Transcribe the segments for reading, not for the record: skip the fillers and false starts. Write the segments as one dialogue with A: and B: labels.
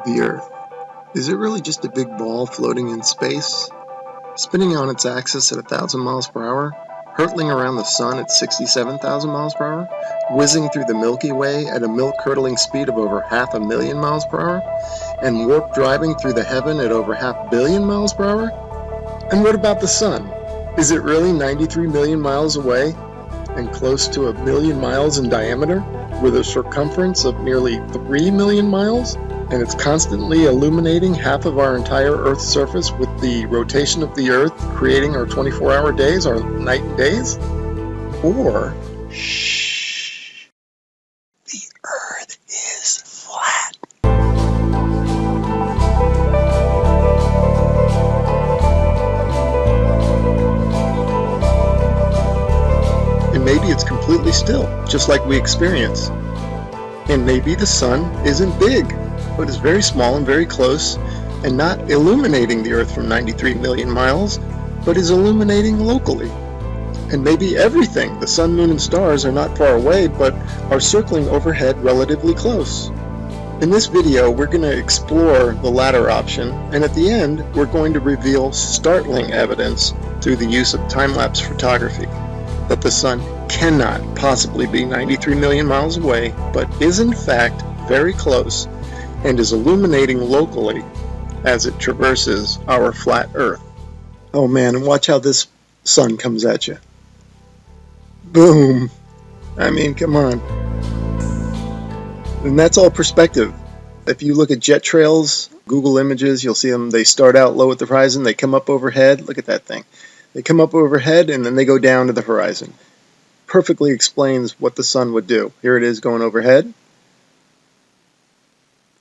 A: The Earth. Is it really just a big ball floating in space? Spinning on its axis at 1,000 miles per hour? Hurtling around the sun at 67,000 miles per hour? Whizzing through the Milky Way at a milk-curdling speed of over 500,000 miles per hour? And warp driving through the heaven at over 500 million miles per hour? And what about the sun? Is it really 93 million miles away and close to 1,000,000 miles in diameter with a circumference of nearly 3 million miles? And it's constantly illuminating half of our entire Earth's surface with the rotation of the Earth, creating our 24-hour days, our night and days? Or, shh, the Earth is flat. And maybe it's completely still, just like we experience. And maybe the sun isn't big, but is very small and very close, and not illuminating the Earth from 93 million miles, but is illuminating locally. And maybe everything, the sun, moon, and stars, are not far away, but are circling overhead relatively close. In this video, we're going to explore the latter option, and at the end, we're going to reveal startling evidence through the use of time-lapse photography that the sun cannot possibly be 93 million miles away, but is in fact very close, and is illuminating locally as it traverses our flat Earth. Oh man, and watch how this sun comes at you. Boom! I mean, come on. And that's all perspective. If you look at jet trails, Google Images, you'll see them, they start out low at the horizon, they come up overhead. Look at that thing. They come up overhead and then they go down to the horizon. Perfectly explains what the sun would do. Here it is going overhead.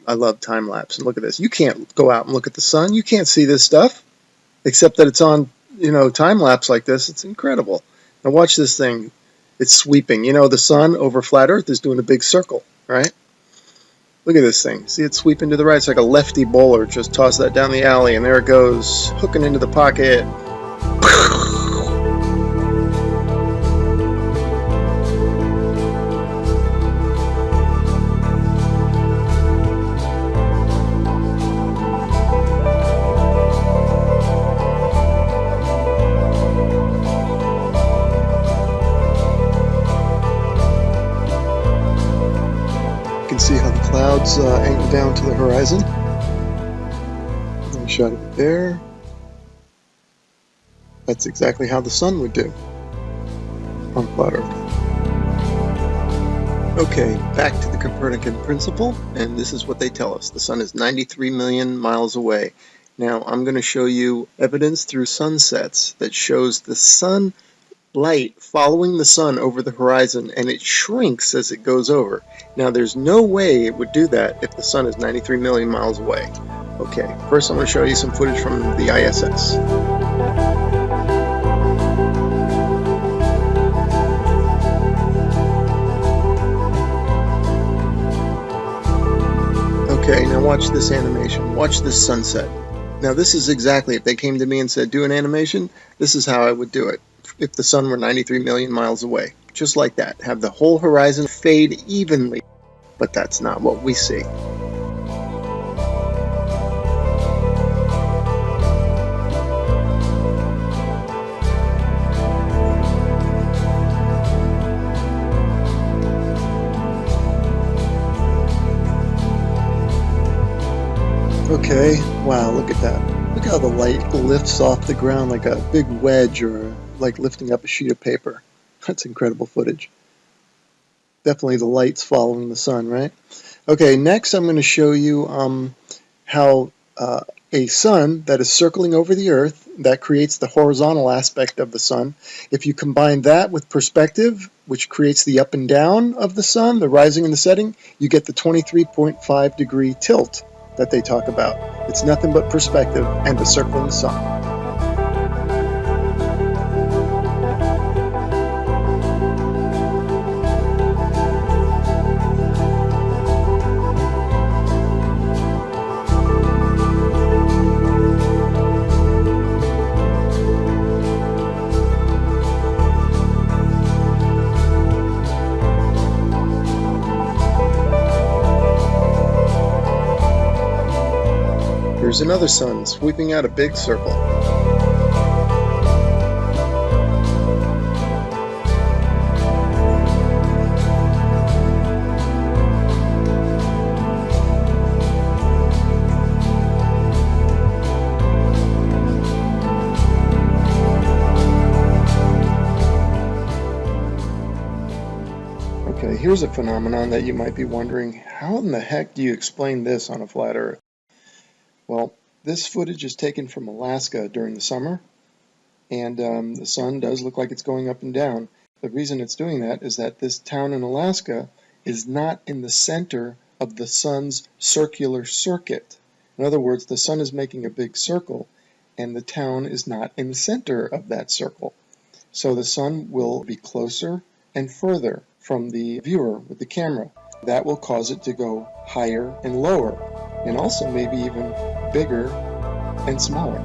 A: I love time lapse. And look at this. You can't go out and look at the sun. You can't see this stuff, except that it's on, time lapse like this. It's incredible. Now watch this thing. It's sweeping. The sun over flat Earth is doing a big circle, right? Look at this thing. See it sweeping to the right. It's like a lefty bowler. Just toss that down the alley, and there it goes, hooking into the pocket. See how the clouds angle down to the horizon. And shot it there. That's exactly how the sun would do on flat Earth. Okay, back to the Copernican principle, and this is what they tell us. The sun is 93 million miles away. Now, I'm going to show you evidence through sunsets that shows the sun light following the sun over the horizon, and it shrinks as it goes over. Now there's no way it would do that if the sun is 93 million miles away. Okay, first I'm going to show you some footage from the ISS. Okay, now watch this animation. Watch this sunset. Now this is exactly, if they came to me and said do an animation, this is how I would do it. If the sun were 93 million miles away. Just like that. Have the whole horizon fade evenly. But that's not what we see. Okay, wow, look at that. Look how the light lifts off the ground like a big wedge, or like lifting up a sheet of paper. That's incredible footage. Definitely the light's following the sun, right? Okay, next I'm going to show you how a sun that is circling over the Earth, that creates the horizontal aspect of the sun. If you combine that with perspective, which creates the up and down of the sun, the rising and the setting, you get the 23.5 degree tilt that they talk about. It's nothing but perspective and the circling sun. Here's another sun sweeping out a big circle. Okay, here's a phenomenon that you might be wondering, how in the heck do you explain this on a flat Earth? Well, this footage is taken from Alaska during the summer, and the sun does look like it's going up and down. The reason it's doing that is that this town in Alaska is not in the center of the sun's circular circuit. In other words, the sun is making a big circle, and the town is not in the center of that circle. So the sun will be closer and further from the viewer with the camera. That will cause it to go higher and lower, and also maybe even bigger and smaller.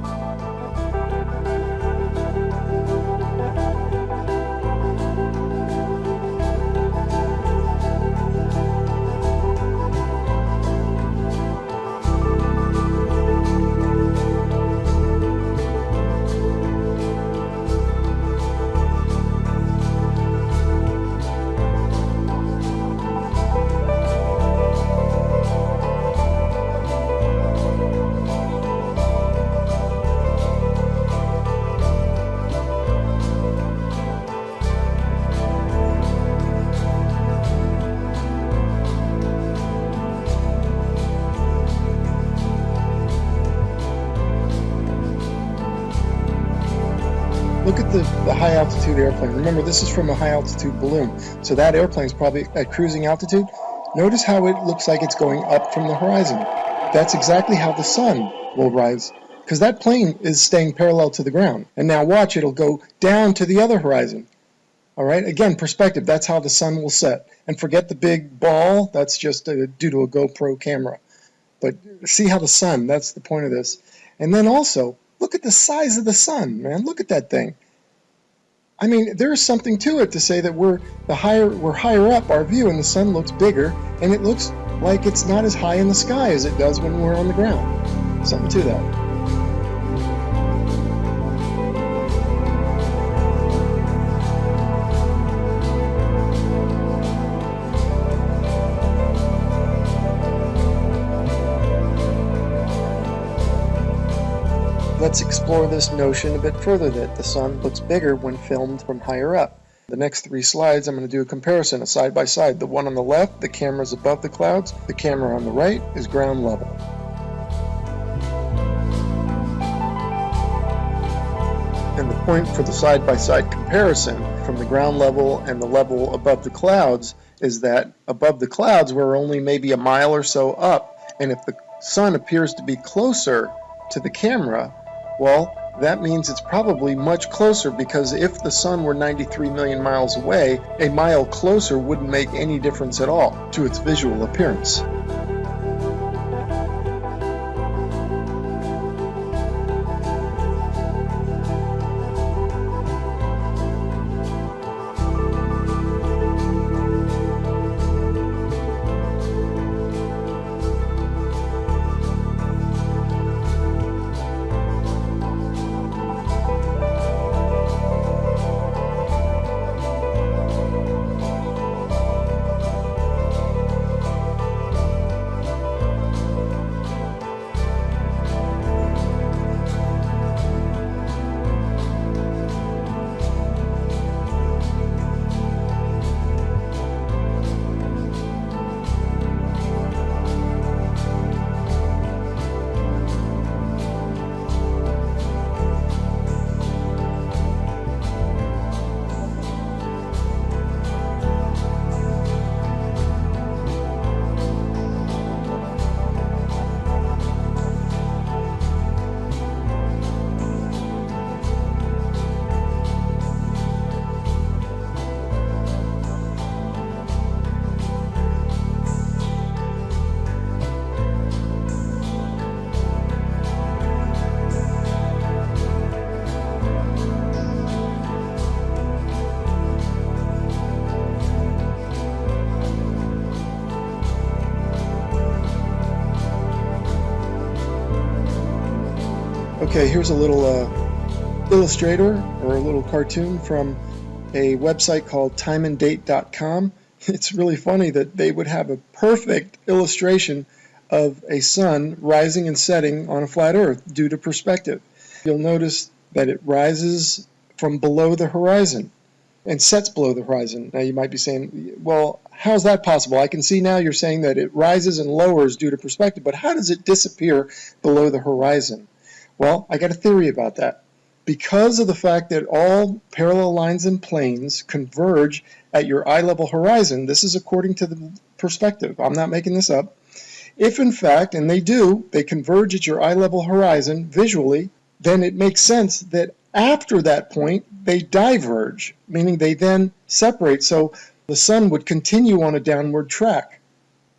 A: Look at the high altitude airplane. Remember, this is from a high altitude balloon, so that airplane is probably at cruising altitude. Notice how it looks like it's going up from the horizon. That's exactly how the sun will rise, because that plane is staying parallel to the ground. And now watch, it'll go down to the other horizon. All right, again, perspective, that's how the sun will set. And forget the big ball, that's just due to a GoPro camera. But see how the sun, that's the point of this. And then also, look at the size of the sun, man. Look at that thing. I mean, there is something to it to say that we're higher up our view and the sun looks bigger, and it looks like it's not as high in the sky as it does when we're on the ground. Something to that. Let's explore this notion a bit further, that the sun looks bigger when filmed from higher up. The next 3 slides, I'm going to do a comparison, a side by side. The one on the left, the camera is above the clouds. The camera on the right is ground level. And the point for the side by side comparison from the ground level and the level above the clouds is that above the clouds we're only maybe a mile or so up, and if the sun appears to be closer to the camera, well, that means it's probably much closer, because if the sun were 93 million miles away, a mile closer wouldn't make any difference at all to its visual appearance. Okay, here's a little illustrator or a little cartoon from a website called timeanddate.com. It's really funny that they would have a perfect illustration of a sun rising and setting on a flat earth due to perspective. You'll notice that it rises from below the horizon and sets below the horizon. Now you might be saying, well, how's that possible? I can see now you're saying that it rises and lowers due to perspective, but how does it disappear below the horizon? Well, I got a theory about that. Because of the fact that all parallel lines and planes converge at your eye level horizon, this is according to the perspective, I'm not making this up. If in fact, and they do, they converge at your eye level horizon visually, then it makes sense that after that point they diverge, meaning they then separate, so the sun would continue on a downward track.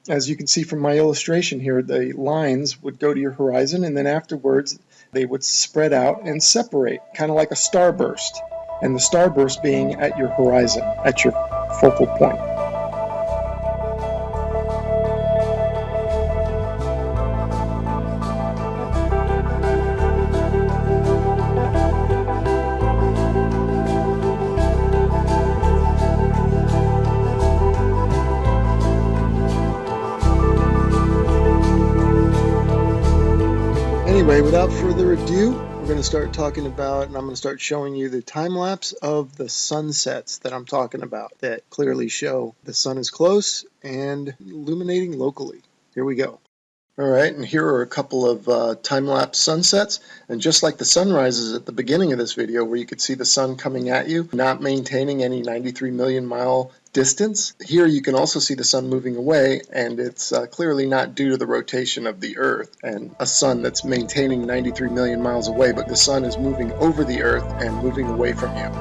A: As you can see from my illustration here, the lines would go to your horizon and then afterwards they would spread out and separate, kind of like a starburst, and the starburst being at your horizon, at your focal point. Anyway, without further ado, we're going to start talking about, and I'm going to start showing you the time lapse of the sunsets that I'm talking about that clearly show the sun is close and illuminating locally. Here we go. All right, and here are a couple of time-lapse sunsets, and just like the sunrises at the beginning of this video where you could see the sun coming at you, not maintaining any 93 million mile distance, here you can also see the sun moving away, and it's clearly not due to the rotation of the Earth and a sun that's maintaining 93 million miles away, but the sun is moving over the Earth and moving away from you.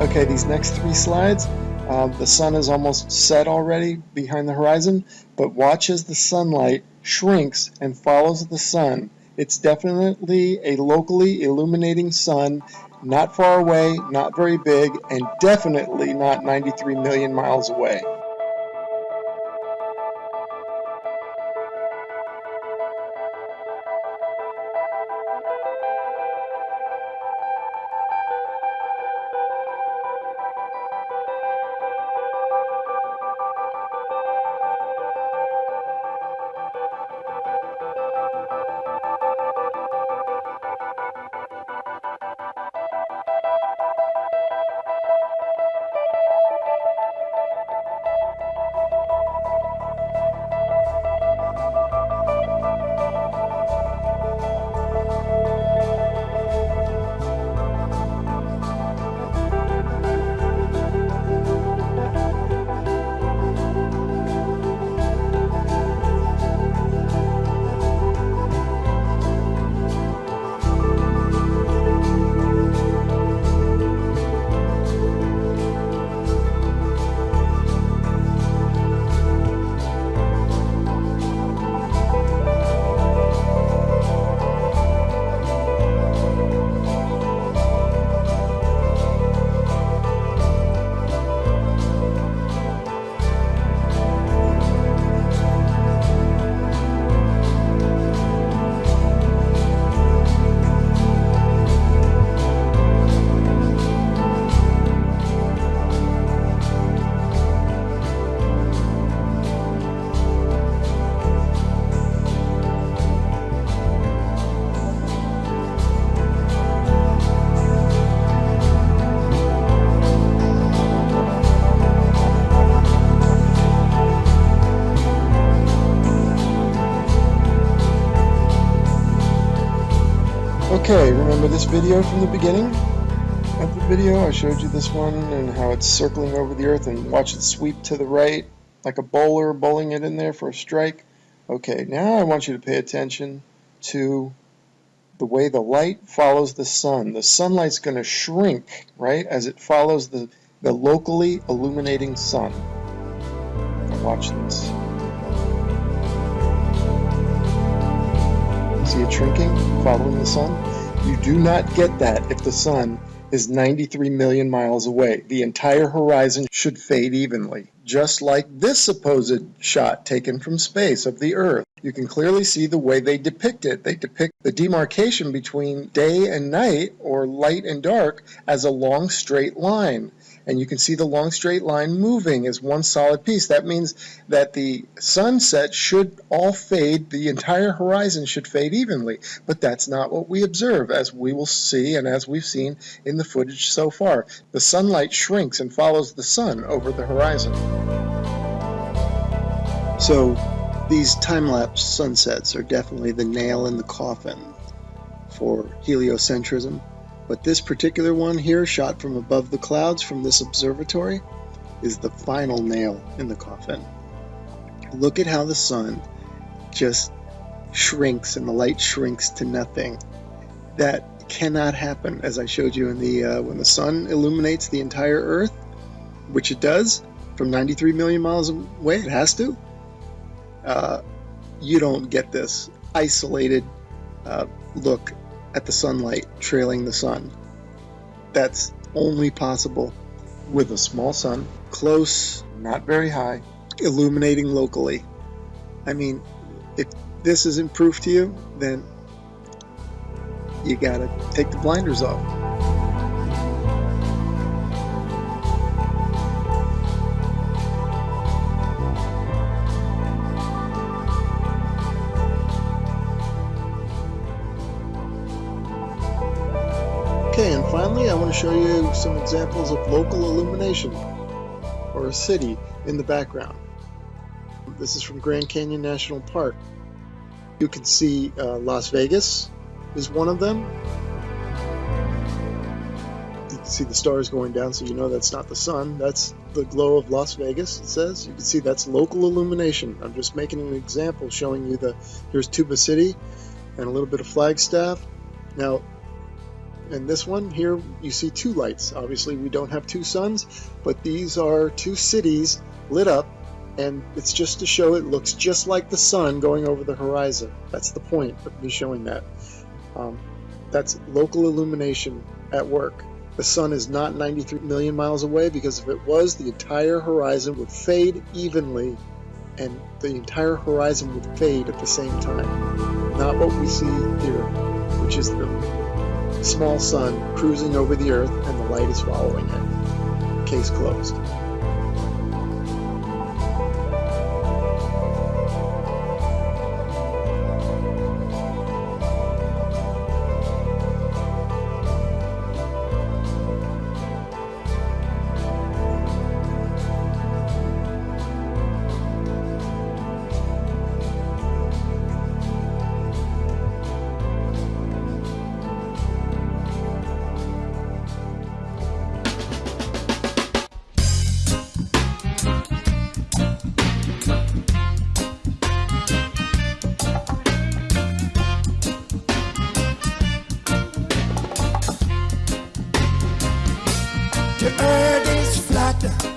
A: Okay, these next three slides, the sun is almost set already behind the horizon, but watch as the sunlight shrinks and follows the sun. It's definitely a locally illuminating sun, not far away, not very big, and definitely not 93 million miles away. Okay, remember this video from the beginning of the video? I showed you this one and how it's circling over the Earth, and watch it sweep to the right like a bowler bowling it in there for a strike. Okay, now I want you to pay attention to the way the light follows the sun. The sunlight's going to shrink, right, as it follows the locally illuminating sun. Now watch this. See it shrinking, following the sun? You do not get that if the sun is 93 million miles away. The entire horizon should fade evenly, just like this supposed shot taken from space of the Earth. You can clearly see the way they depict it. They depict the demarcation between day and night, or light and dark, as a long straight line. And you can see the long straight line moving as one solid piece. That means that the sunset should all fade, the entire horizon should fade evenly. But that's not what we observe, as we will see and as we've seen in the footage so far. The sunlight shrinks and follows the sun over the horizon. So these time-lapse sunsets are definitely the nail in the coffin for heliocentrism. But this particular one here, shot from above the clouds from this observatory, is the final nail in the coffin. Look at how the sun just shrinks and the light shrinks to nothing. That cannot happen, as I showed you in the when the sun illuminates the entire Earth, which it does from 93 million miles away. It has to. You don't get this isolated look at the sunlight trailing the sun. That's only possible with a small sun, close, not very high, illuminating locally. I mean, if this isn't proof to you, then you gotta take the blinders off. Okay, and finally I want to show you some examples of local illumination, or a city in the background. This is from Grand Canyon National Park. You can see Las Vegas is one of them. You can see the stars going down, so you know that's not the sun. That's the glow of Las Vegas, it says. You can see that's local illumination. I'm just making an example showing you here's Tuba City and a little bit of Flagstaff. Now, in this one here, you see two lights. Obviously, we don't have two suns, but these are two cities lit up, and it's just to show it looks just like the sun going over the horizon. That's the point of me showing that. That's local illumination at work. The sun is not 93 million miles away, because if it was, the entire horizon would fade evenly, and the entire horizon would fade at the same time. Not what we see here, which is the small sun cruising over the Earth and the light is following it. Case closed.
B: The earth is flat.